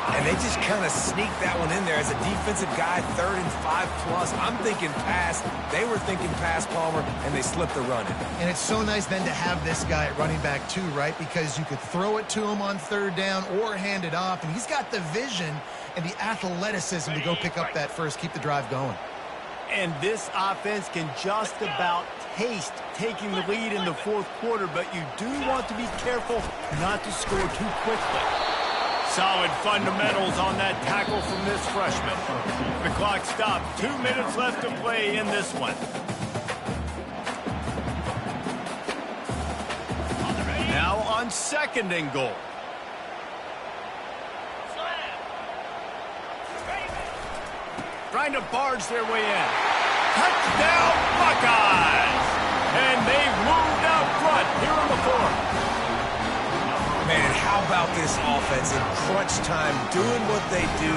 And they just kind of sneaked that one in there as a defensive guy, 3rd and 5+. I'm thinking pass. They were thinking pass, Palmer, and they slipped the run in. And it's so nice then to have this guy at running back too, right? Because you could throw it to him on 3rd down or hand it off. And he's got the vision and the athleticism to go pick up that first, keep the drive going. And this offense can just about taste taking the lead in the 4th quarter, but you do want to be careful not to score too quickly. Solid fundamentals on that tackle from this freshman. The clock stopped. 2 minutes left to play in this one. Now on 2nd and goal. Trying to barge their way in. Touchdown, Buckeyes! And they've moved out front here in the 4th. Man, how about this offense in crunch time, doing what they do,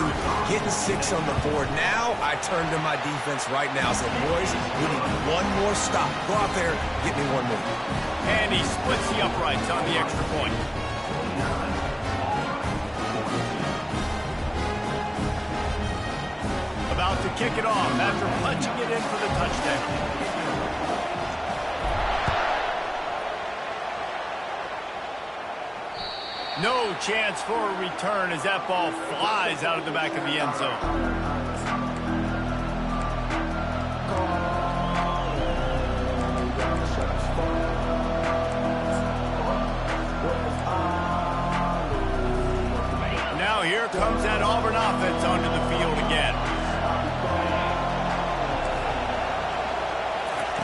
getting 6 on the board. Now I turn to my defense right now and say, boys, we need one more stop. Go out there, get me one more. And he splits the uprights on the extra point. About to kick it off after punching it in for the touchdown. No chance for a return as that ball flies out of the back of the end zone. Now here comes that Auburn offense onto the field again.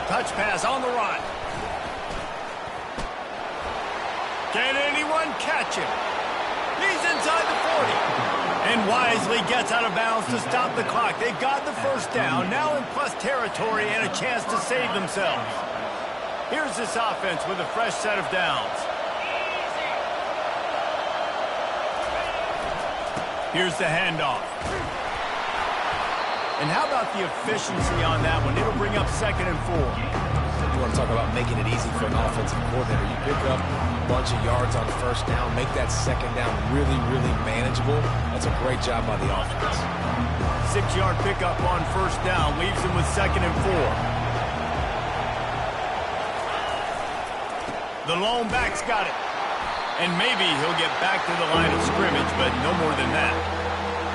Touch pass on the run. Can anyone catch him? He's inside the 40. And wisely gets out of bounds to stop the clock. They got the first down, now in plus territory and a chance to save themselves. Here's this offense with a fresh set of downs. Here's the handoff. And how about the efficiency on that one? It'll bring up 2nd and 4. You want to talk about making it easy for an offensive coordinator. You pick up a bunch of yards on the first down, make that 2nd down really, really manageable. That's a great job by the offense. 6-yard pickup on 1st down leaves him with 2nd and 4. The lone back's got it. And maybe he'll get back to the line of scrimmage, but no more than that.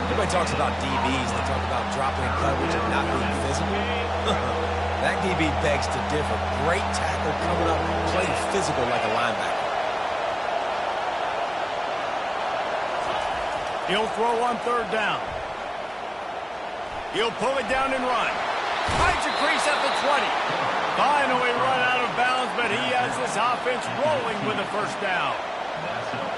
Everybody talks about DBs. They talk about dropping in coverage and not being physical. That DB begs to differ. Great tackle coming up, playing physical like a linebacker. He'll throw on 3rd down. He'll pull it down and run. Finds a crease at the 20. Finally run out of bounds, but he has this offense rolling with a 1st down.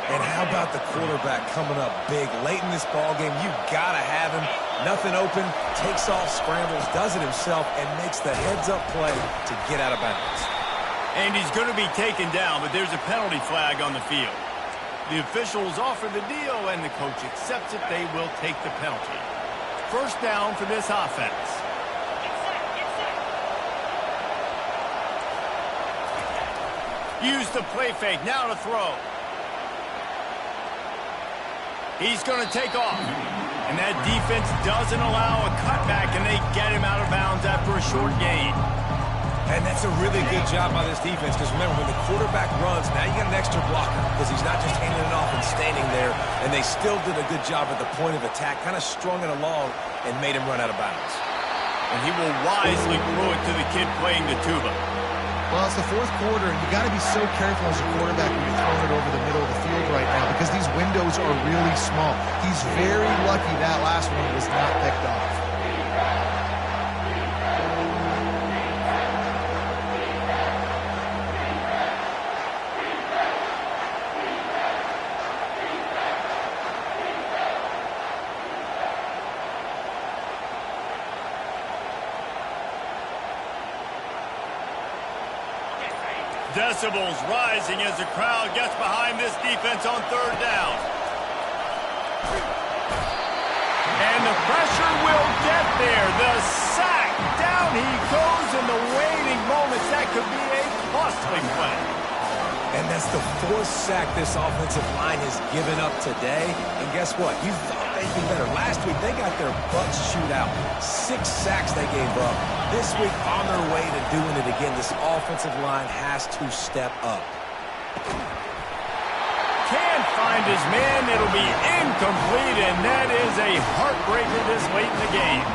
And how about the quarterback coming up big late in this ballgame? You gotta have him. Nothing open, takes off, scrambles, does it himself, and makes the heads-up play to get out of bounds. And he's going to be taken down, but there's a penalty flag on the field. The officials offer the deal, and the coach accepts it. They will take the penalty. First down for this offense. Use the play fake. Now to throw. He's going to take off. And that defense doesn't allow a cutback, and they get him out of bounds after a short gain. And that's a really good job by this defense, because remember, when the quarterback runs, now you got an extra blocker, because he's not just handing it off and standing there, and they still did a good job at the point of attack, kind of strung it along and made him run out of bounds. And he will wisely throw it to the kid playing the tuba. Well, it's the fourth quarter, and you got to be so careful as a quarterback when you're throwing it over the middle of the field right now, because these windows are really small. He's very lucky that last one was not picked off. Decibels rising as the crowd gets behind this defense on third down. And the pressure will get there. The sack. Down he goes in the waning moments. That could be a costly play. And that's the fourth sack this offensive line has given up today. And guess what? You thought they'd be better. Last week, they got their butts chewed out. 6 sacks they gave up. This week, on their way to doing it again, this offensive line has to step up. Can't find his man. It'll be incomplete, and that is a heartbreaker this late in the game.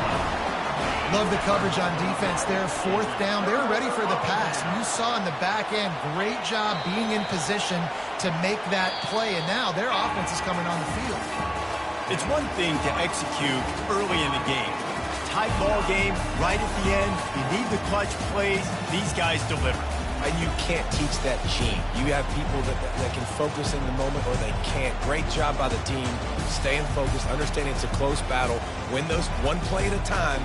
Love the coverage on defense there. Fourth down. They're ready for the pass. And you saw in the back end, great job being in position to make that play. And now their offense is coming on the field. It's one thing to execute early in the game. Tight ball game, right at the end. You need the clutch plays. These guys deliver. And you can't teach that gene. You have people that can focus in the moment or they can't. Great job by the team, staying focused, understanding it's a close battle, win those one play at a time,